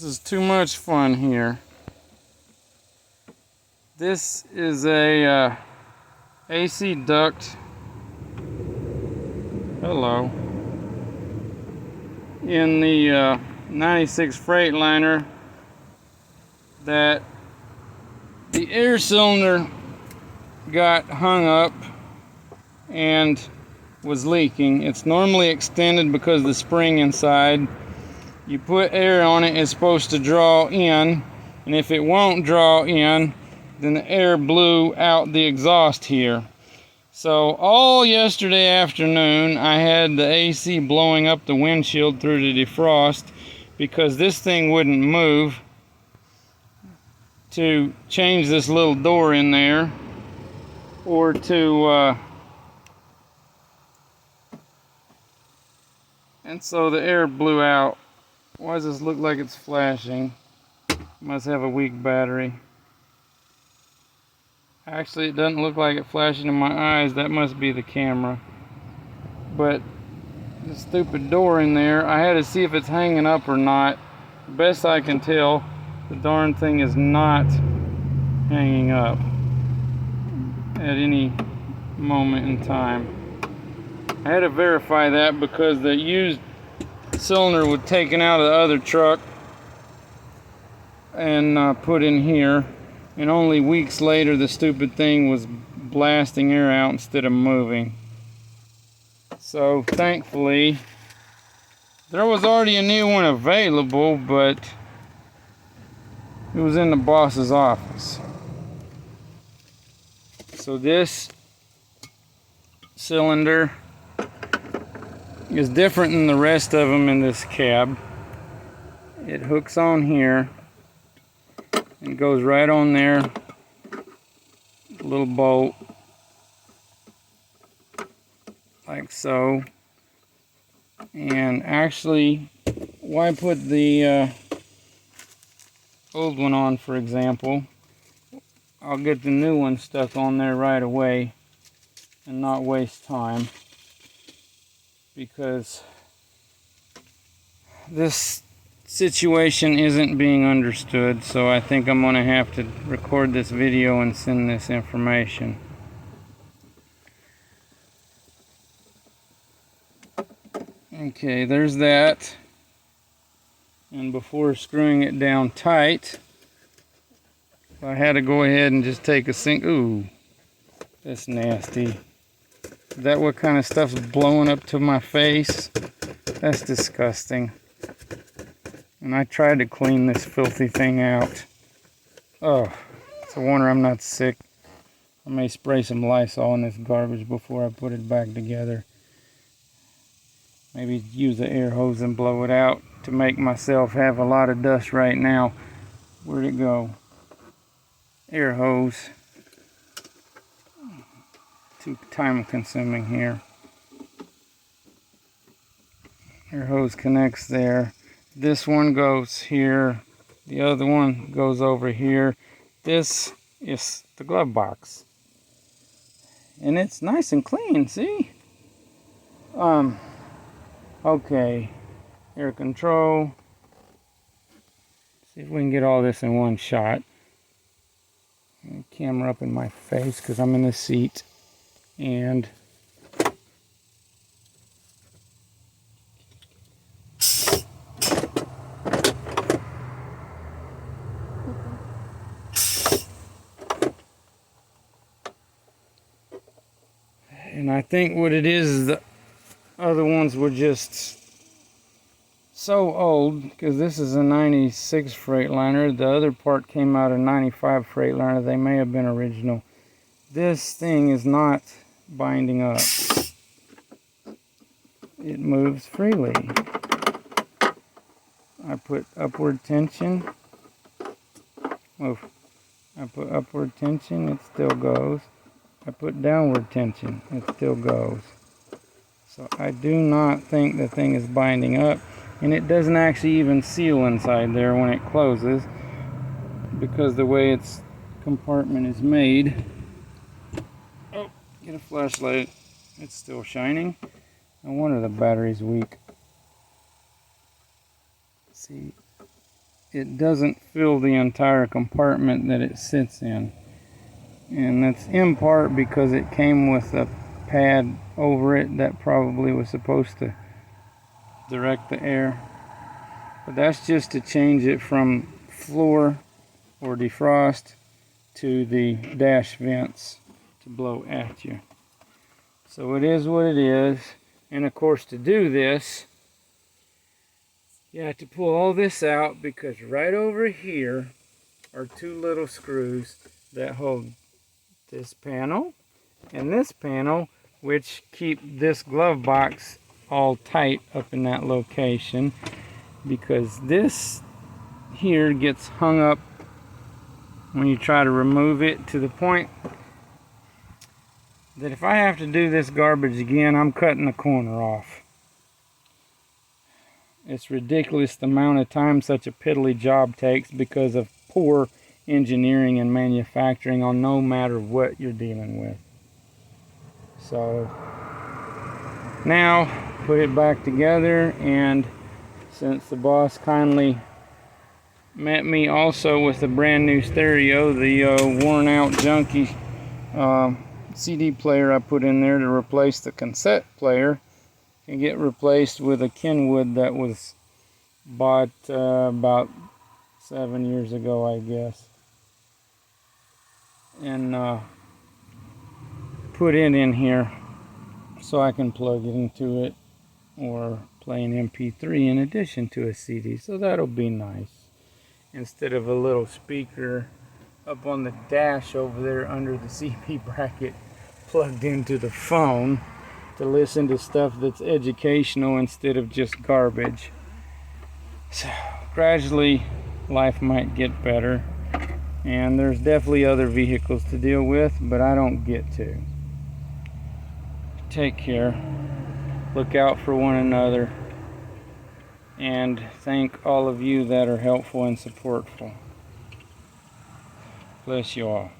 This is too much fun here. This is a AC duct. Hello. In the 96 Freightliner that the air cylinder got hung up and was leaking. It's normally extended because the spring inside. You put air on it, it's supposed to draw in, and if it won't draw in, then the air blew out the exhaust here. So all yesterday afternoon I had the AC blowing up the windshield through the defrost because this thing wouldn't move to change this little door in there, or to and so the air blew out. Why does this look like it's flashing? Must have a weak battery. Actually, it doesn't look like it flashing in my eyes. That must be the camera. But the stupid door in there, I had to see if it's hanging up or not. Best I can tell, the darn thing is not hanging up at any moment in time. I had to verify that because the used cylinder was taken out of the other truck and put in here, and only weeks later the stupid thing was blasting air out instead of moving. So thankfully there was already a new one available, but it was in the boss's office. So this cylinder is different than the rest of them in this cab. It hooks on here and goes right on there, a little bolt like so. And actually, why put the old one on, for example? I'll get the new one stuck on there right away and not waste time, because this situation isn't being understood. So I think I'm going to have to record this video and send this information. Okay, there's that. And before screwing it down tight, I had to go ahead and just take a sink. Ooh, that's nasty. Is that what kind of stuff's blowing up to my face? That's disgusting. And I tried to clean this filthy thing out. Oh, it's a wonder I'm not sick. I may spray some Lysol in this garbage before I put it back together. Maybe use the air hose and blow it out to make myself have a lot of dust right now. Where'd it go? Air hose. Too time consuming here. Air hose connects there. This one goes here. The other one goes over here. This is the glove box. And it's nice and clean, see? Okay. Air control. See if we can get all this in one shot. Camera up in my face because I'm in the seat. And I think what it is the other ones were just so old, because this is a 96 Freightliner. The other part came out of 95 Freightliner. They may have been original. This thing is not binding up. It moves freely. I put upward tension. Move. I put upward tension, it still goes. I put downward tension, it still goes. So I do not think the thing is binding up, and it doesn't actually even seal inside there when it closes, because the way its compartment is made. Oh, get a flashlight. It's still shining. No wonder the battery's weak. See, it doesn't fill the entire compartment that it sits in. And that's in part because it came with a pad over it that probably was supposed to direct the air. But that's just to change it from floor or defrost to the dash vents to blow at you. So it is what it is. And of course, to do this, you have to pull all this out, because right over here are two little screws that hold this panel and this panel, which keep this glove box all tight up in that location, because this here gets hung up when you try to remove it, to the point that if I have to do this garbage again, I'm cutting the corner off. It's ridiculous the amount of time such a piddly job takes because of poor engineering and manufacturing on no matter what you're dealing with. So now put it back together, and since the boss kindly met me also with a brand new stereo, the worn out junky CD player I put in there to replace the cassette player, can get replaced with a Kenwood that was bought about 7 years ago, I guess, and put it in here so I can plug it into it or play an MP3 in addition to a CD. So that'll be nice, instead of a little speaker up on the dash over there under the CP bracket plugged into the phone to listen to stuff that's educational instead of just garbage. So gradually life might get better, and there's definitely other vehicles to deal with, but I don't get to. Take care, look out for one another, and thank all of you that are helpful and supportful. Bless you all.